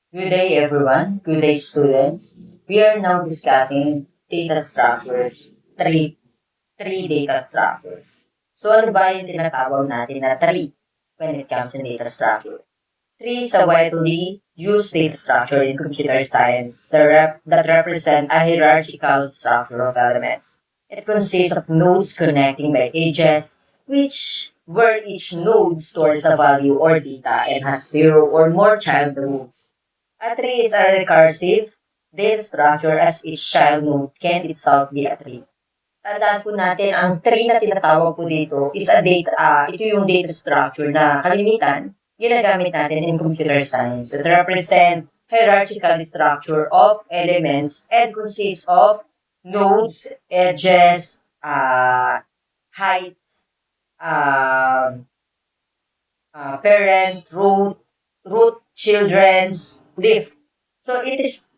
Good day, everyone. Good day, students. We are now discussing data structures, three data structures. So, ano ba yung tinatawag natin na tree when it comes to data structure? Tree is a widely used data structure in computer science that represent a hierarchical structure of elements. It consists of nodes connecting by edges, where each node stores a value or data and has zero or more child nodes. A tree is a recursive data structure as each child node can itself be a tree. Tandaan po natin, ang tree na tinatawag po dito is a data, ito yung data structure na kalimitan ginagamit natin in computer science. It represent hierarchical structure of elements and consists of nodes, edges, heights, um, parent, root, children's, leaf. So it is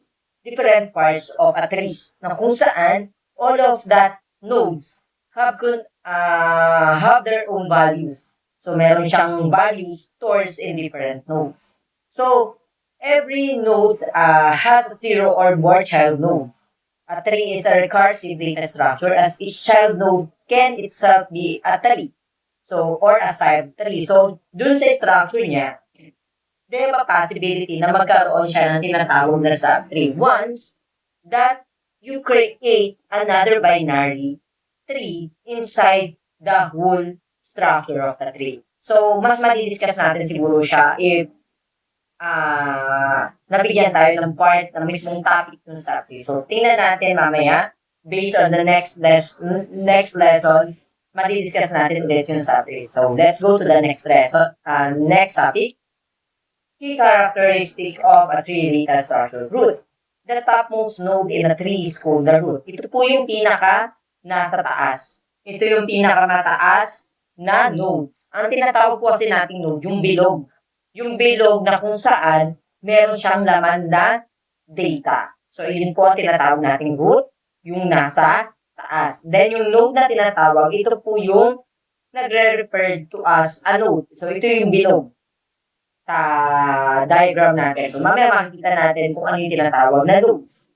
different parts of a tree na kung saan all of that nodes have their own values. So meron siyang values stores in different nodes. So every node has zero or more child nodes. A tree is a recursive data structure as each child node can itself be a tree. So, or a sub-tree. So, dun sa structure niya, there have a possibility na magkaroon siya ng tinatawag na sub-tree. Once that you create another binary tree inside the whole structure of the tree. So, mas madidiscuss natin siguro siya if nabigyan tayo ng part ng mismong topic ng sub-tree. So, tingnan natin mamaya based on the next lessons madidiscuss natin ulit yung topic. So, let's go to the next lesson. Next topic, key characteristic of a tree data structure. Root. The topmost node in a tree is called the root. Ito po yung pinaka nasa taas. Ito yung pinakamataas na nodes. Ang tinatawag po kasi nating node, yung bilog. Yung bilog na kung saan meron siyang laman na data. So, yun po ang tinatawag nating root, yung nasa taas. Then, yung node na tinatawag, ito po yung nagre-refer to as a node. So, ito yung bilog sa diagram natin. So, mamaya makikita natin kung ano yung tinatawag na nodes.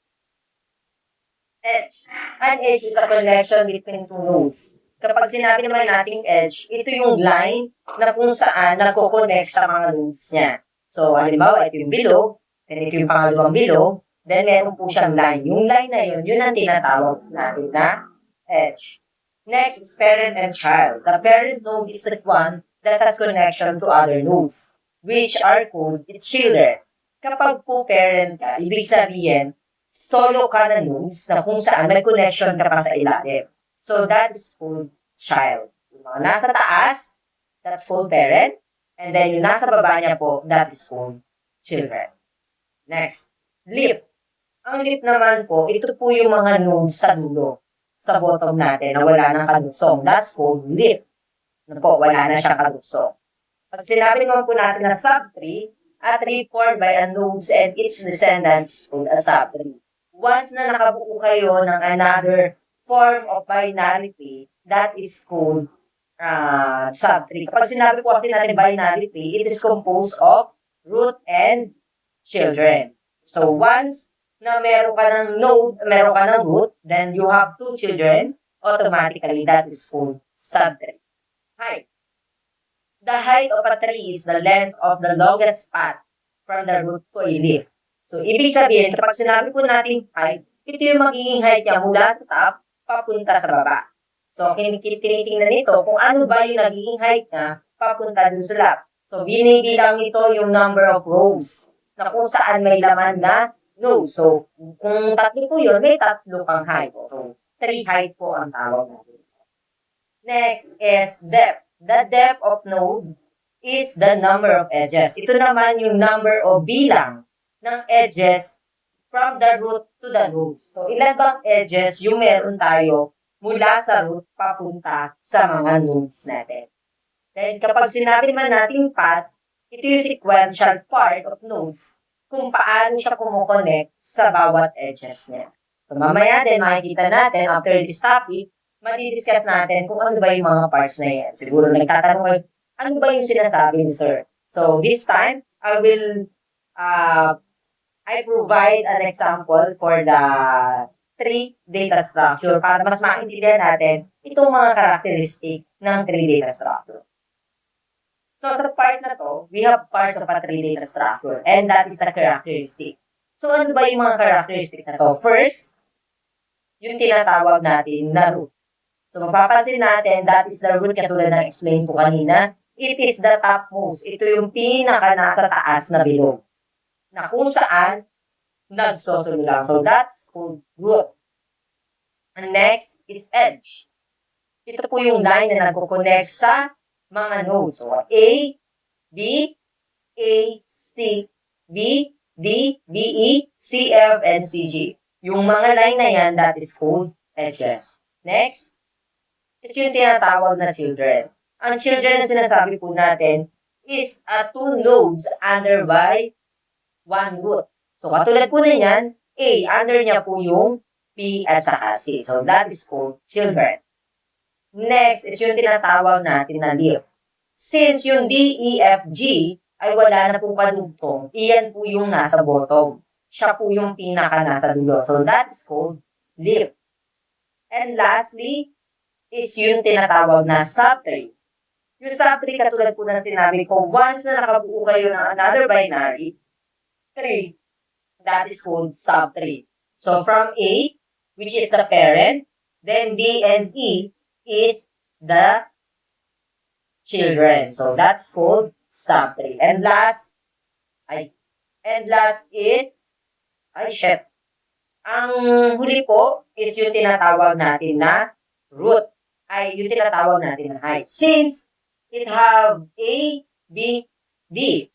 Edge. An edge is a connection between two nodes. Kapag sinabi naman nating edge, ito yung line na kung saan nagko-connect sa mga nodes niya. So, halimbawa, ito yung bilog, then ito yung pangalawang bilog, then meron po siyang line. Yung line na yun ang tinatawag natin na edge. Next is parent and child. The parent node is the one that has connection to other nodes, which are called its children. Kapag po parent ka, ibig sabihin, solo ka na nodes na kung saan may connection ka pa sa ilalim. So that is called child. Yung mga nasa taas, that's called parent. And then yung nasa baba niya po, that is called children. Next, leaf. Ang leaf naman po, ito po yung mga nodes sa dulo, sa bottom natin na wala nang kadugsong. That's called leaf. Ano po, wala na siyang kadugsong. Pag sinabi naman po natin na subtree, a tree formed by a nodes and its descendants called a subtree. Once na nakabuo kayo ng another form of binary tree, that is called subtree. Kapag sinabi po kasi natin binary tree, it is composed of root and children. So once na meron ka ng node, meron ka ng root, then you have two children, automatically that is called subtree. Height. The height of a tree is the length of the longest path from the root to a leaf. So, ibig sabihin, kapag sinabi po natin height, ito yung magiging height niya mula sa top papunta sa baba. So, tinitingnan nito kung ano ba yung nagiging height niya papunta dun sa lap. So, binibilang ito yung number of rows na kung saan may laman na nodes. So, kung tatlo po yun, may tatlo kang height. So, 3 height po ang tawag natin. Next is depth. The depth of node is the number of edges. Ito naman yung number o bilang ng edges from the root to the nodes. So, ilan bang edges yung meron tayo mula sa root papunta sa mga nodes natin. Then, kapag sinabi naman natin path, ito yung sequential part of nodes kung paano siya kumukonect sa bawat edges niya. So, mamaya din makikita natin after this topic, madidiscuss natin kung ano ba yung mga parts na yan. Siguro nagtatanong kayo, ano ba yung sinasabi ni sir? So, this time, I will I provide an example for the tree data structure para mas maintindihan natin itong mga characteristic ng tree data structure. So sa part na to, we have parts of a tree data structure and that is the characteristic. So ano ba yung mga characteristic na to? First, yung tinatawag natin na root. So mapapansin natin, that is the root katulad ng explain ko kanina. It is the topmost. Ito yung pinaka nasa taas na bilog. Na kung saan nagsosulo lang. So that's called root. And next is edge. Ito po yung line na nagko-connect sa mga nodes. So A, B, A, C, B, D, B, E, C, F, and C, G. Yung mga line na yan, that is called edges. Next is yung tinatawag na children. Ang children na sinasabi po natin is two nodes under by one root. So, katulad po na yan, A, under niya po yung P at saka C. So, that is called children. Next is yung tinatawag natin na leaf. Since yung D, E, F, G ay wala na pong kadugtong, iyan po yung nasa bottom. Siya po yung pinaka nasa dulo. So, that's called leaf. And lastly, is yung tinatawag na subtree. Yung subtree, katulad po na sinabi ko, once na nakabuo kayo ng another binary, tree, that is called subtree. So, from A, which is the parent, then D and E is the children. So, that's called subtree. And last is, ang huli po is yung tinatawag natin na root. Yung tinatawag natin na height. Since it have A, B, D.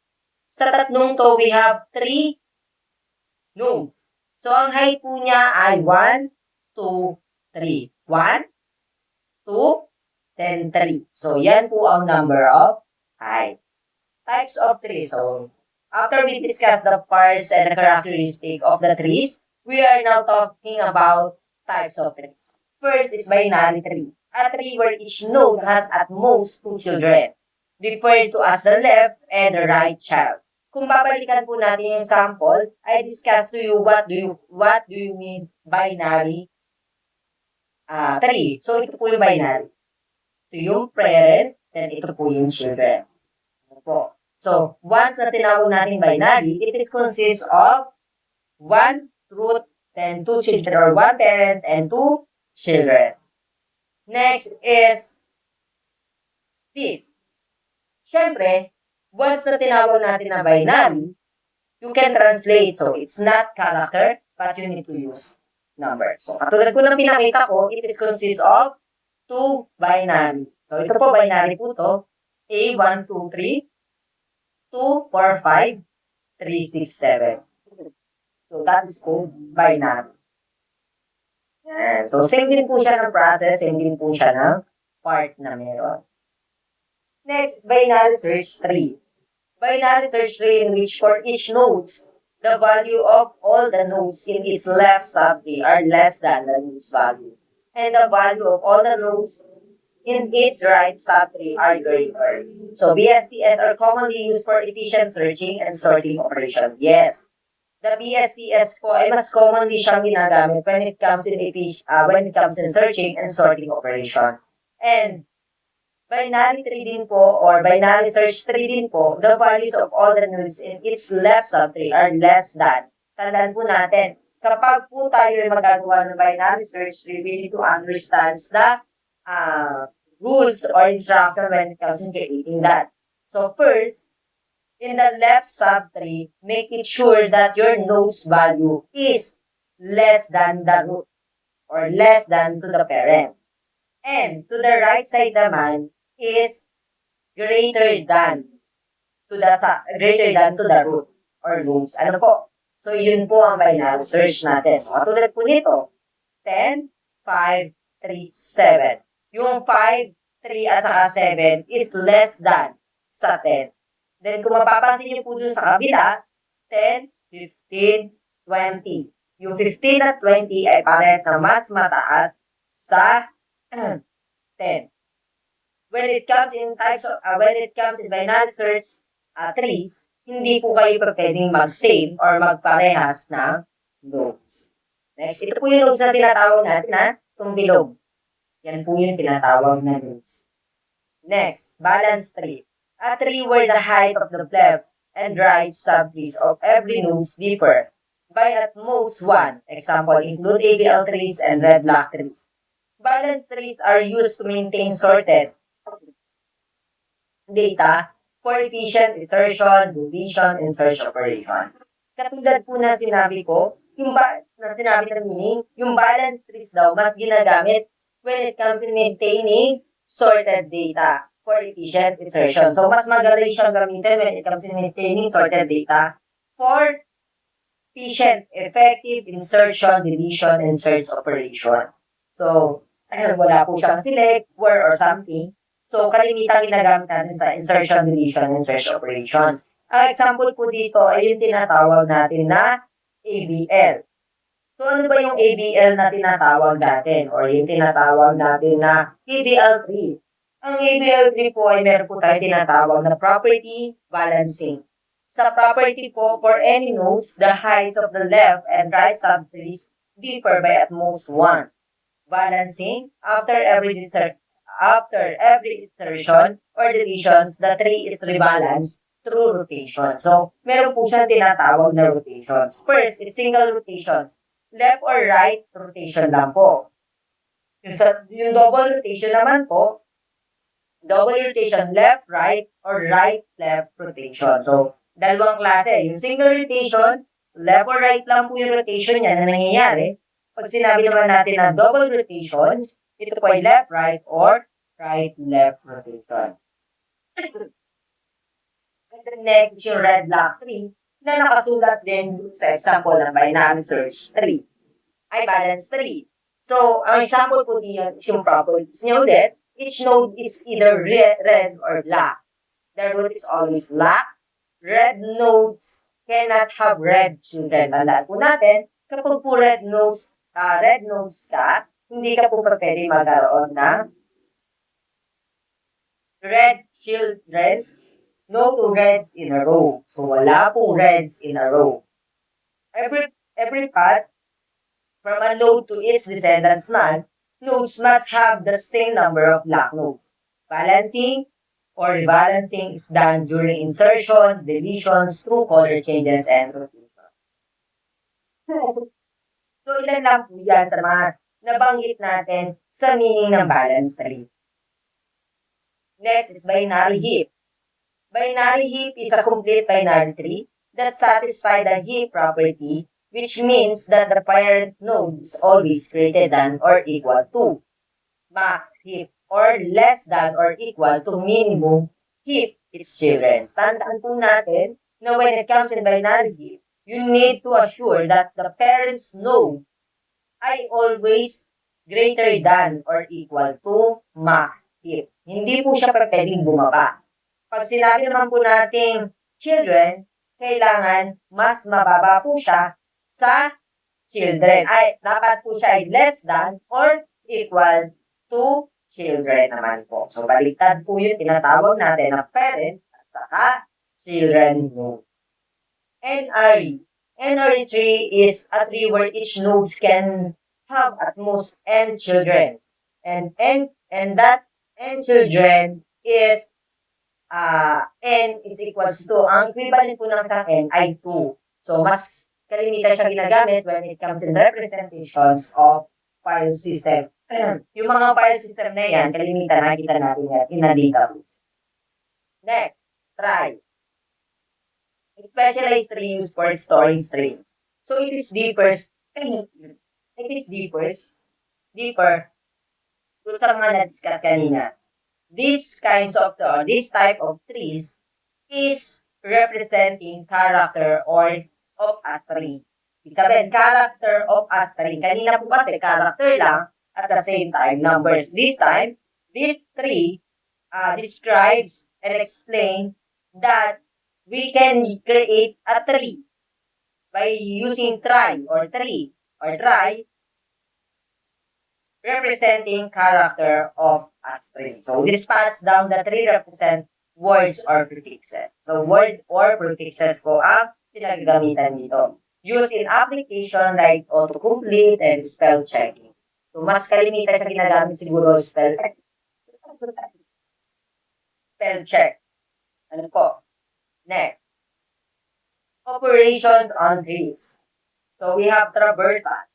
Sa tatlong to, we have 3 nodes. So, ang height po niya ay 1, 2, 3. 1, 2, then 3. So, yan po ang number of height. Types of trees. So, after we discuss the parts and the characteristic of the trees, we are now talking about types of trees. First is binary tree. A tree where each node has at most 2 children, referred to as the left and the right child. Kung babalikan po natin yung sample, I discuss to you what do you mean binary tree. So ito po yung binary. Ito yung parent, then ito po yung children. So once na tinawag natin binary, it is consists of 1 root, then 2 children, or 1 parent and 2 children. Next is this. Siyempre, once na tinawag natin na binary, you can translate. So, it's not character, but you need to use numbers. So, katulad ko ng pinakita ko, it is consists of 2 binary. So, ito po, binary po to. A, 1, 2, 3, 2, 4, 5, 3, 6, 7. So, that is called binary. So, same din po siya ng process, same din po siya ng part na meron. Next, binary search tree. Binary search tree in which for each nodes, the value of all the nodes in its left subtree are less than the node's value. And the value of all the nodes in its right subtree are greater. So, BSTS are commonly used for efficient searching and sorting operation. Yes. The BSTS po ay mas commonly siyang ginagamit when it comes in searching and sorting operation. And binary tree din po or binary search tree din po, the values of all the nodes in its left subtree are less than. Tandaan po natin, kapag po tayo ay magagawa ng binary search tree, we need to understand the rules or instruction when it comes in creating that. So first, in the left subtree, make it sure that your node's value is less than the root or less than to the parent. And to the right side naman is greater than to the root or nodes. Ano po? So, yun po ang binary search natin. So, katulad po nito, 10, 5, 3, 7. Yung 5, 3, at saka 7 is less than sa 10. Then, kung mapapansin niyo po dun sa kabila, 10, 15, 20. Yung 15 at 20 ay parehas na mas mataas sa 10. When it comes in binary search trees, hindi po kayo pwedeng mag-same or magparehas ng nodes. Next, ito po yung nodes na tinatawag natin na itong bilog. Yan po yung tinatawag na nodes. Next, balance tree. A tree where the height of the left and right subtrees of every nodes differ by at most one. Example, include ABL trees and red-black trees. Balance trees are used to maintain sorted data for efficient insertion, deletion, and search operation. Katulad po na sinabi ko, na sinabi na meaning, yung balance trees daw mas ginagamit when it comes to maintaining sorted data for efficient insertion. So, mas magaling siyang gamitin when it comes to maintaining sorted data for efficient, effective insertion, deletion, and search operation. So, wala po siyang select, where, or something. So, kalimitang ginagamit natin sa insertion, deletion, and search operations. Ang example po dito ay yung tinatawag natin na ABL. So, ano ba yung ABL na tinatawag natin? Or yung tinatawag natin na ABL3? Ang ABL3 po ay meron po tayo tinatawag na property balancing. Sa property po, for any nodes, the heights of the left and right subtrees differ by at most one. Balancing, after every insertion or deletions, the tree is rebalanced through rotation. So, meron po siyang tinatawag na rotations. First is single rotations. Left or right rotation lang po. Yung double rotation naman po, double rotation, left, right, or right, left rotation. So, dalawang klase. Yung single rotation, left or right lang po yung rotation niya na nangyayari. Pag sinabi naman natin na double rotations, ito po ay left, right, or right, left rotation. And the next, yung red, black tree, na nakasulat din sa example ng binary search tree, ay balance tree. So, ang example po diyan is yung properties niya ulit. Each node is either red or black. The root is always black. Red nodes cannot have red children. Tandaan po natin, kapag po red nodes ka, hindi ka po pwede magkaroon ng red children. No two reds in a row. So, wala pong reds in a row. Every path from a node to its descendants null, nodes must have the same number of black nodes. Balancing or rebalancing is done during insertion, deletions, through color changes, and rotation. So, ilan lang po yan sa mga nabanggit natin sa meaning ng balance tree. Next is binary heap. Binary heap is a complete binary tree that satisfies the heap property, which means that the parent node is always greater than or equal to max heap or less than or equal to minimum heap its children. Tandaan po natin na when it comes in binary heap, you need to assure that the parent's node ay always greater than or equal to max heap. Hindi po siya pwedeng bumaba. Pag sinabi naman po natin children, kailangan mas mababa po siya sa children. Ay, dapat po siya ay less than or equal to children naman po. So, baliktad po yung tinatawag natin na parent at saka children node. NRE. NRE tree is a tree where each nodes can have at most n children. And that n children is n is equals to, ang equivalent po ng isang n ay 2. So, mas kalimitan siya ginagamit when it comes in representations of file system. Yung mga file system na yan, kalimitan nakita natin yan in a database. Next, try. Specialized tree used for storing strings. So, it is deeper to sa mga na-discuss kanina. This type of trees is representing character or of a tree. Ibig sabihin, character of a tree. Kanina po kasi character lang at the same time numbers. This time, this tree describes and explains that we can create a tree by using try representing character of a string. So, this pass down the tree represent words or prefixes. So, word or prefixes po ang pinagagamitan dito. Used in application like autocomplete and spell checking. So, mas kalimitan siya ginagamit siguro spell check. Ano po? Next. Operations on trees. So, we have traversal.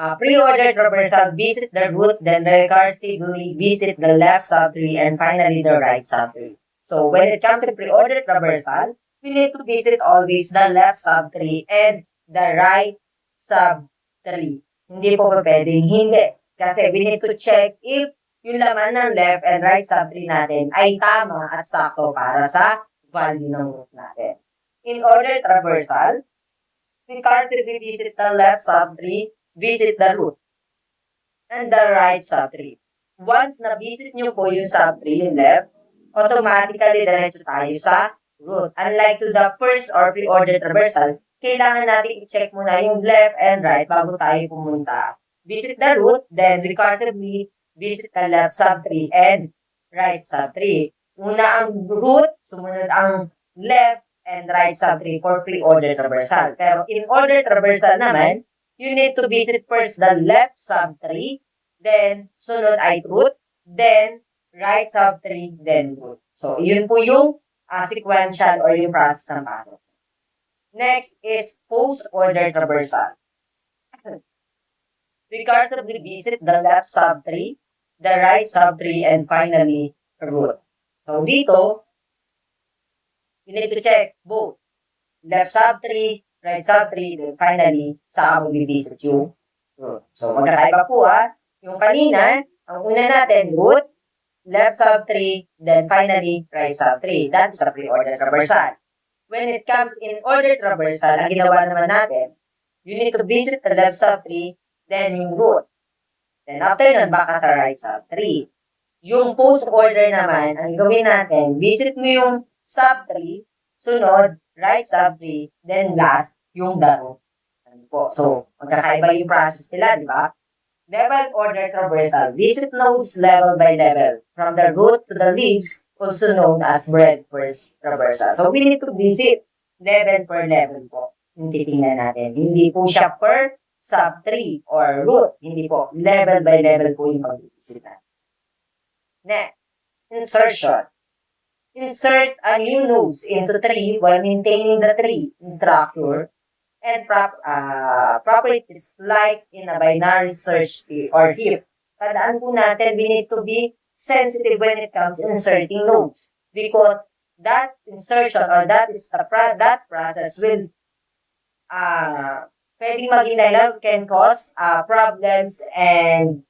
Pre-order traversal, visit the root, then recursively visit the left subtree, and finally the right subtree. So when it comes to pre-order traversal, we need to visit always the left subtree and the right subtree. Hindi po pwedeng hindi. Kasi we need to check if yung laman ng left and right subtree natin ay tama at sakto para sa value ng root natin. In order traversal, recursively visit the left subtree, visit the root, and the right subtree. Once na-visit nyo po yung subtree, yung left, automatically diretso tayo sa root. Unlike to the first or pre-order traversal, kailangan natin i-check muna yung left and right bago tayo pumunta. Visit the root, then recursively visit the left subtree and right subtree. Una ang root, sumunod ang left and right subtree for pre-order traversal. Pero in order traversal naman, you need to visit first the left subtree, then sunod ay root, then right subtree, then root. So, yun po yung sequential or yung process ng pasok. Next is post-order traversal. Recursively visit the left subtree, the right subtree, and finally, root. So, dito, you need to check both left subtree, right subtree, then finally, saan mo bibisit yung root. So, magkakaiba po yung kanina, ang una natin, root, left subtree, then finally, right subtree. That's a pre-order traversal. When it comes in order traversal, ang ginawa naman natin, you need to visit the left subtree, then yung root. Then after nun, baka sa right subtree. Yung post-order naman, ang gawin natin, visit mo yung subtree, sunod, right subtree, then last, yung the root. So, magkakaiba yung process nila, di ba? Level order traversal. Visit nodes level by level, from the root to the leaves, also known as breadth-first traversal. So, we need to visit level per level po. Yung titingnan natin. Hindi po siya per subtree or root. Hindi po. Level by level po yung mag-visit natin. Next, insertion. Insert a new nodes into tree while maintaining the tree structure and properties like in a binary search tree or heap. Tandaan po natin, we need to be sensitive when it comes to inserting nodes because that insertion or that process will pwedeng maging dahilan can cause problems and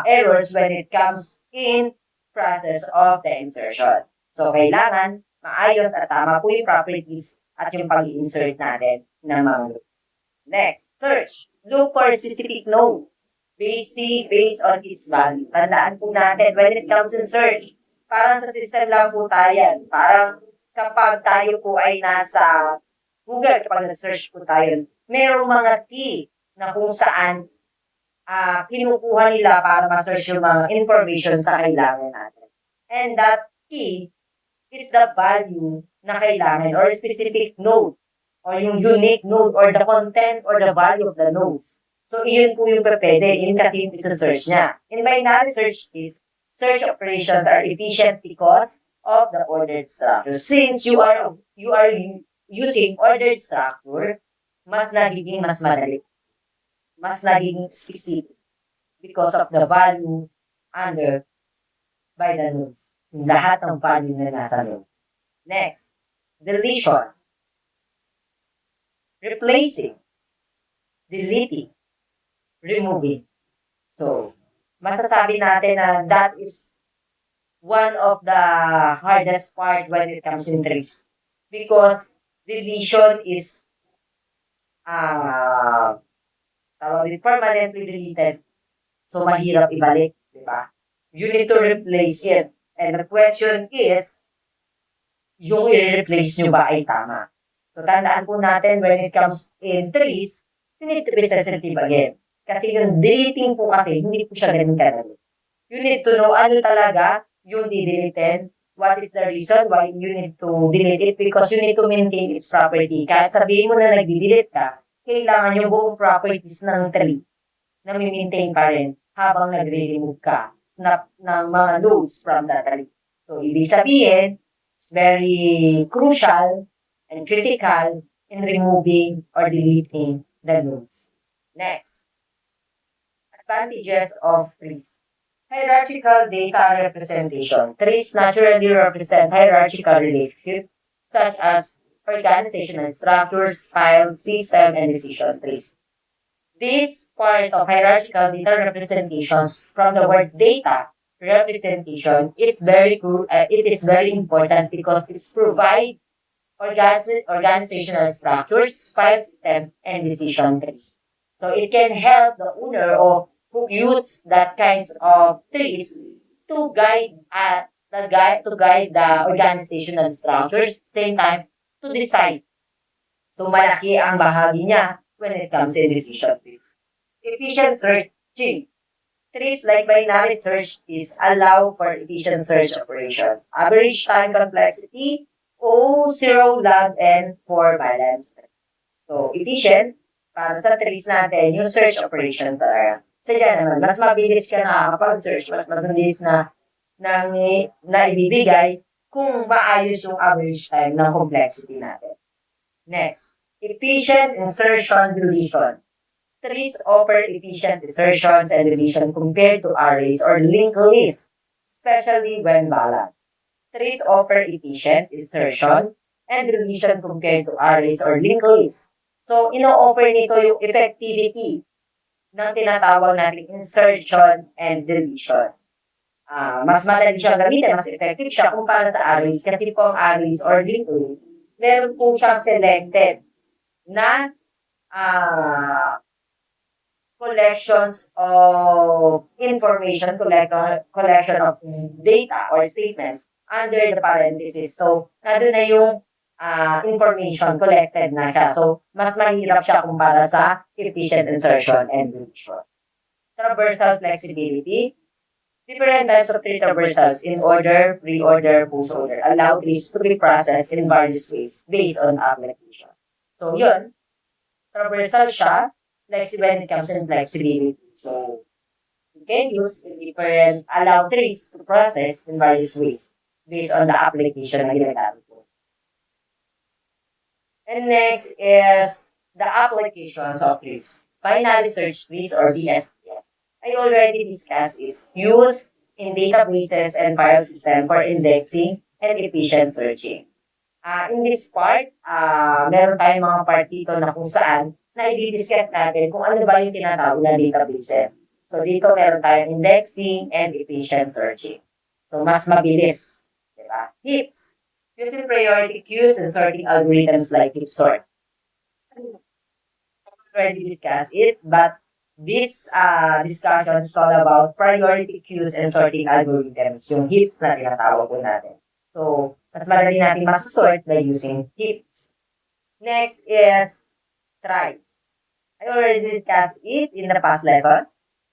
errors when it comes in process of the insertion. So, kailangan maayos at tama po yung properties at yung pag-insert natin ng mga nodes. Next, search. Look for a specific node based on its value. Tandaan po natin, when it comes in search, parang sa system lang po tayo. Parang kapag tayo po ay nasa Google, kapag na-search po tayo, mayroong mga key na kung saan kinukuha nila para ma-search yung mga information sa kailangan natin. And that key is the value na kailangan or specific node or yung unique node or the content or the value of the nodes. So, iyon po yung pwede. Yun kasi yung search niya. In binary search is, search operations are efficient because of the ordered structure. Since you are using ordered structure, mas nagiging mas madali. Mas nagiging specific because of the value under by the nodes. Lahat ng value na nasa nodes. Next, deletion. Replacing, deleting, removing. So, masasabi natin na that is one of the hardest part when it comes in trees. Because deletion is permanently deleted. So, mahirap ibalik, di ba? You need to replace it. And the question is, yung i-replace nyo ba ay tama? So, tandaan po natin when it comes in trees, you need to be sensitive again. Kasi yung deleting po kasi, hindi po siya ganun kadali. You need to know ano talaga yung dideleted What is the reason why you need to delete it? Because you need to maintain its property. Kahit sabihin mo na nag-delete ka, kailangan yung buong properties ng tree na maintain pa rin habang nagre-remove ka ng mga nodes from the tree. So, ibig sabihin, it's very crucial and critical in removing or deleting the nodes. Next, advantages of trees. Hierarchical data representation. Trees naturally represent hierarchical relationships such as organizational structures, files, system, and decision trees. This part of hierarchical data representations from the word data representation, it is very important because it provides organizational structures, file system, and decision trees. So it can help the owner or who use that kinds of trees to guide the organizational structures, same time to decide. So malaki ang bahagi niya when it comes to decision trees. Efficient searching. Trees like binary search trees allow for efficient search operations. Average time complexity, 0 log, and 4 balance. So, efficient, para sa trees natin, yung search operation talaga. Sadya naman, mas mabilis ka nakakapag-search, mas mabilis na ibibigay kung maayos yung average time ng complexity natin. Next, efficient insertion deletion. Trees offer efficient insertions and deletion compared to arrays or linked lists, especially when balanced. Trees offer efficient insertion and deletion compared to arrays or linked lists. So, ino-offer nito yung effectivity ng tinatawag natin insertion and deletion. Mas madali siyang gamitin, mas effective siya kumpara sa arrays kasi po ang arrays or linked list, meron po siyang selected na collections of information, collection of data or statements under the parenthesis. So, nandun na yung information collected na siya. So, mas mahirap siya kumpara sa efficient insertion and deletion. Traversal flexibility. Different types of tree traversals in order, pre-order, post-order allow trees to be processed in various ways based on application. So, yun. Traversal siya when it comes to flexibility. So, you can use allow trees to process in various ways based on the application na ginagamit mo. And next is the applications of trees. Binary search trees or BSTS. I already discussed is used in databases and file system for indexing and efficient searching. In this part, meron tayong mga part dito na kung saan na i-discuss natin kung ano ba yung tinatawag na databases. So, dito meron tayong indexing and efficient searching. So, mas mabilis. Diba? Heaps. Using priority queues and sorting algorithms like heap sort. Already discussed it, but this discussion is all about priority queues and sorting algorithms, yung heaps na tinatawag po natin. So, mas madali natin masasort by using heaps. Next is tries. I already discussed it in the past lesson.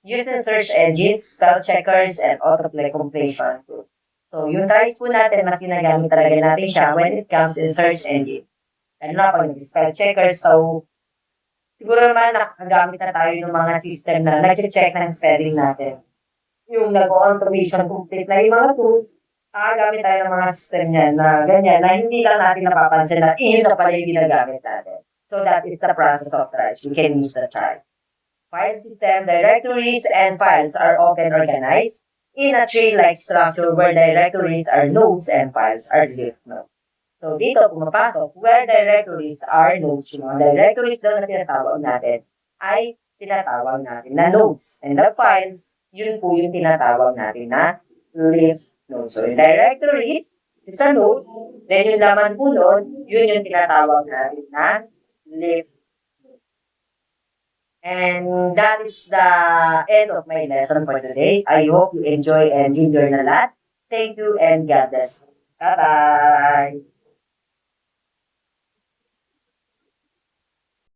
Using search engines, spell checkers, and autoplay completion tools. So, yung tries po natin, mas ginagamit talaga natin siya when it comes in search engines. Ano na pag nag-spell checkers, so siguro naman nakagamit na tayo ng mga system na nag-check ng spelling natin. Yung nag-automation complete na yung mga tools, nakagamit tayo ng mga system niyan na ganyan, na hindi lang natin napapansin na yun na pala yung ginagamit natin. So that is the process of tries. We can use the try. File system, directories, and files are often organized in a tree-like structure where directories are nodes and files are leaf nodes. So dito pumapasok where directories are nodes. Yung mga directories daw na tinatawag natin ay tinatawag natin na nodes. And the files, yun po yung tinatawag natin na leaf nodes. So yung directories is a node, then yung laman po nun, yun yung tinatawag natin na leaf nodes. And that is the end of my lesson for today. I hope you enjoy and you learn a lot. Thank you and God bless. Bye-bye.